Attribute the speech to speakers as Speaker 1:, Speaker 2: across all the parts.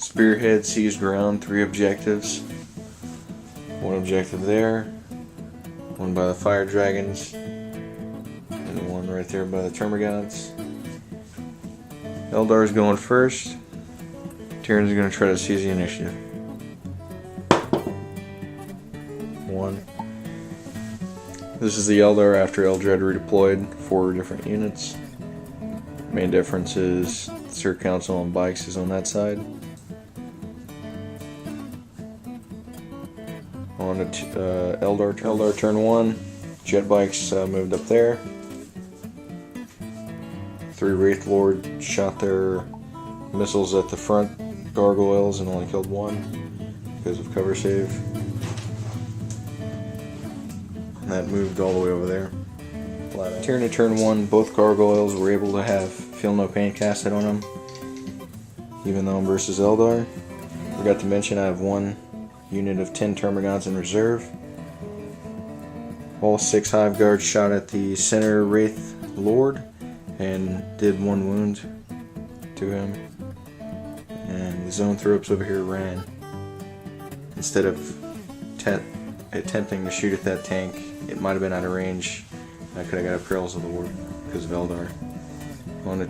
Speaker 1: Spearhead seized ground, 3 objectives. 1 objective there, 1 by the fire dragons, and 1 right there by the termagants. Eldar's going first. Tyranids going to try to seize the initiative. 1. This is the Eldar after Eldred redeployed 4 different units. Main difference is the Sir Council on bikes is on that side. On to Eldar turn 1. Jet bikes moved up there. 3 Wraith Lord shot their missiles at the front gargoyles and only killed 1 because of cover save. And that moved all the way over there. Tyranids turn 1, both gargoyles were able to have Feel No Pain casted on them, even though I'm versus Eldar. Forgot to mention I have 1 unit of 10 termagants in reserve. All 6 hive guards shot at the center Wraith Lord and did 1 wound to him. And the zone throps over here ran. Instead of attempting to shoot at that tank, it might have been out of range. I could have got a Perils of the Warp because of Eldar. On to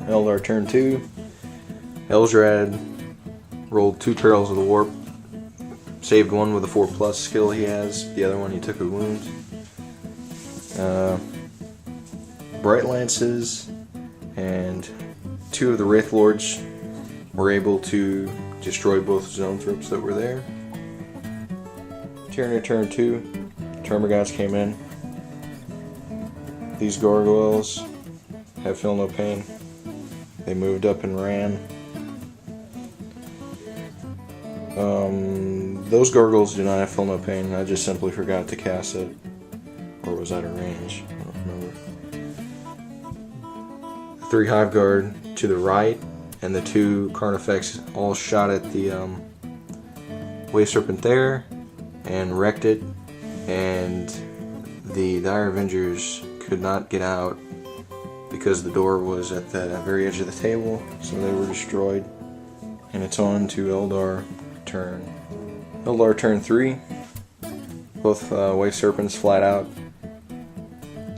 Speaker 1: Eldar turn 2. Eldred rolled 2 Perils of the Warp. Saved 1 with a 4+ skill he has. The other one he took a wound. Bright Lances and 2 of the Wraith Lords were able to destroy both zone throps that were there. Tyranid turn 2. Termagants came in. These gargoyles have Feel No Pain. They moved up and ran. Those gargoyles do not have Feel No Pain. I just simply forgot to cast it. Or was out of range. I don't remember. 3 Hive Guard to the right and the 2 Carnifex all shot at the Wave Serpent there and wrecked it. And the Dire Avengers could not get out because the door was at the very edge of the table, so they were destroyed. And it's on to Eldar turn. Eldar turn 3. Both Wave Serpents flat out.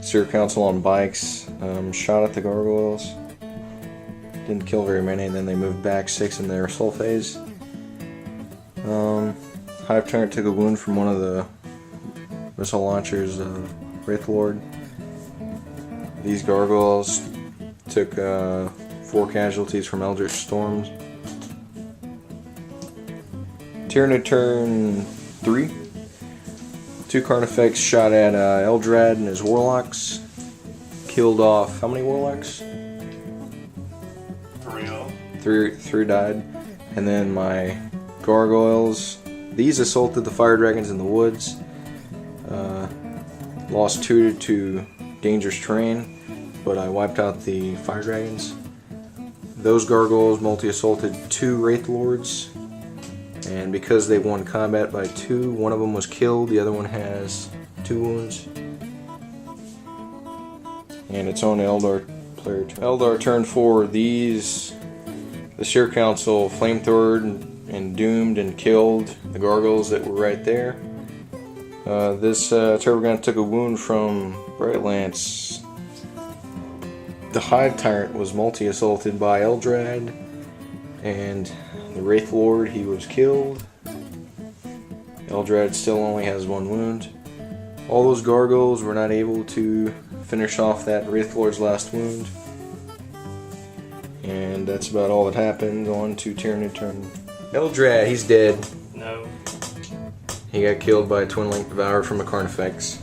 Speaker 1: Sir Council on bikes shot at the gargoyles. Didn't kill very many, then they moved back 6 in their assault phase. Hive Tyrant took a wound from one of the missile launchers, Wraith Lord. These gargoyles took 4 casualties from Eldritch Storms. Tyranid turn 3. 2 Carnifex shot at Eldrad and his Warlocks. Killed off how many Warlocks? 3 died. And then my gargoyles. These assaulted the fire dragons in the woods. Lost 2 to dangerous terrain, but I wiped out the fire dragons. Those gargoyles multi-assaulted 2 Wraith Lords, and because they won combat by 2, one of them was killed, the other one has 2 wounds. And it's on Eldar player. Eldar turn 4. These, the Seer Council flamethrowered and doomed and killed the gargoyles that were right there. This Termagant took a wound from Bright Lance. The Hive Tyrant was multi-assaulted by Eldrad, and the Wraith Lord, he was killed. Eldrad still only has 1 wound. All those gargoyles were not able to finish off that Wraith Lord's last wound. And that's about all that happened. On to Tyranid turn. Eldrad, he's dead.
Speaker 2: No.
Speaker 1: He got killed by a Twin Link Devourer from a Carnifex.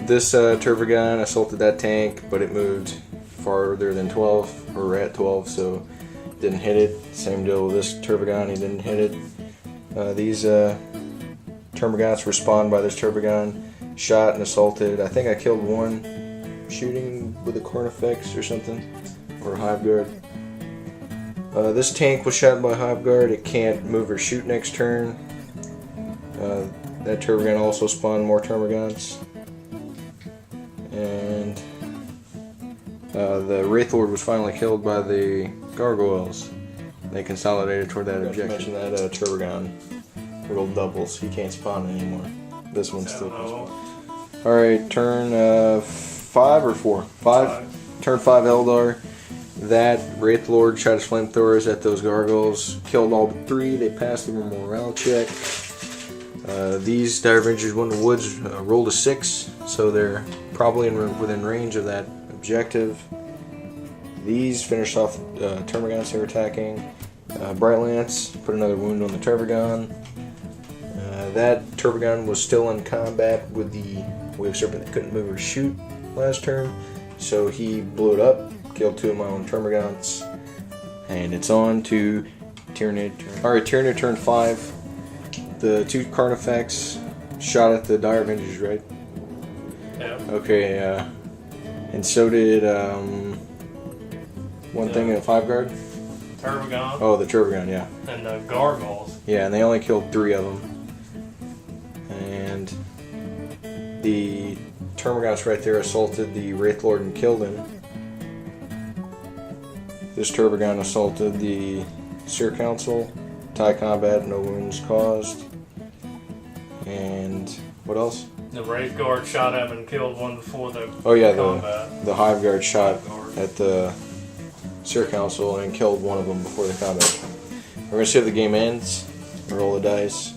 Speaker 1: This Tervagon assaulted that tank, but it moved farther than 12, or at 12, so didn't hit it. Same deal with this Tervagon, he didn't hit it. These Termagants were spawned by this Tervagon, shot and assaulted. I think I killed 1 shooting with a Carnifex or something, or a Hive Guard. This tank was shot by Hive Guard. It can't move or shoot next turn. That Tervagon also spawned more Termagants. And the Wraith Lord was finally killed by the Gargoyles. they consolidated toward that objective. Mention that Turbogon rolled doubles. He can't spawn anymore. This one's still can spawn. Alright, turn 5 or 4? 5? Turn 5 Eldar. That Wraith Lord shot his flamethrowers at those gargoyles, killed all but 3. They passed the morale check. These Dire Avengers went in the woods, rolled a 6, so they're probably within range of that objective. These finished off Termagants they were attacking. Bright Lance put another wound on the Turbogon. That Turbogon was still in combat with the Wave Serpent that couldn't move or shoot last turn, so he blew it up, killed 2 of my own Termagants, and it's on to Tyranid. Alright, Tyranid turn 5. The 2 Carnifex shot at the Dire Avengers, right?
Speaker 2: Yeah.
Speaker 1: Okay, and so did one thing in a 5 guard?
Speaker 2: Turbogon.
Speaker 1: Oh, the Turbogon, yeah.
Speaker 2: And the gargoyles.
Speaker 1: Yeah, and they only killed 3 of them. And the Termagants right there assaulted the Wraith Lord and killed him. This Turbogon assaulted the Seer Council. Tie combat, no wounds caused. And what else?
Speaker 2: The Wraith Guard shot at him and killed one before the combat.
Speaker 1: The Hive Guard shot at the Seer Council and killed one of them before the combat. We're going to see if the game ends. Roll the dice.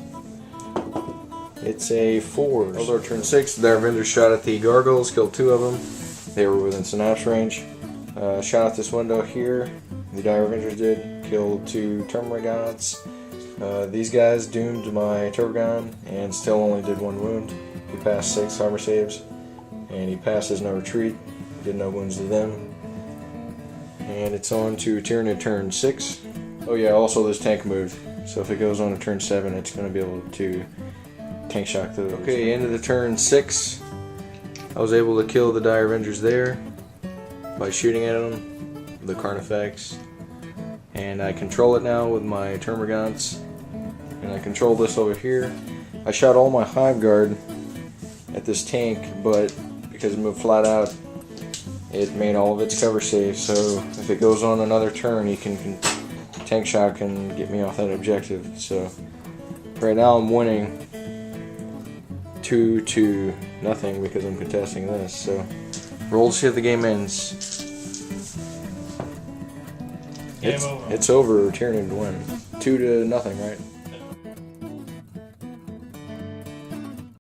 Speaker 1: It's a 4. Eldar turn 6. The Dire Avengers shot at the Gargoyles, killed 2 of them. They were within synapse range. Shot out this window here. The Dire Avengers did. Killed 2 Termagants. These guys doomed my Turbogon and still only did 1 wound. He passed 6 armor saves. And he passes no retreat. Did no wounds to them. And it's on to Tyranid turn 6. Oh yeah, also this tank moved. So if it goes on to turn 7, it's going to be able to tank shock those. Okay, end of the turn 6. I was able to kill the Dire Avengers there by shooting at them, the Carnifex. And I control it now with my Termagants. And I control this over here. I shot all my Hive Guard at this tank, but because it moved flat out, it made all of its cover safe. So if it goes on another turn, he can tank shock and get me off that objective. So right now I'm winning 2-0 because I'm contesting this. So roll to see if the game ends.
Speaker 2: Game over.
Speaker 1: It's over. Tyranid to win. 2-0, right?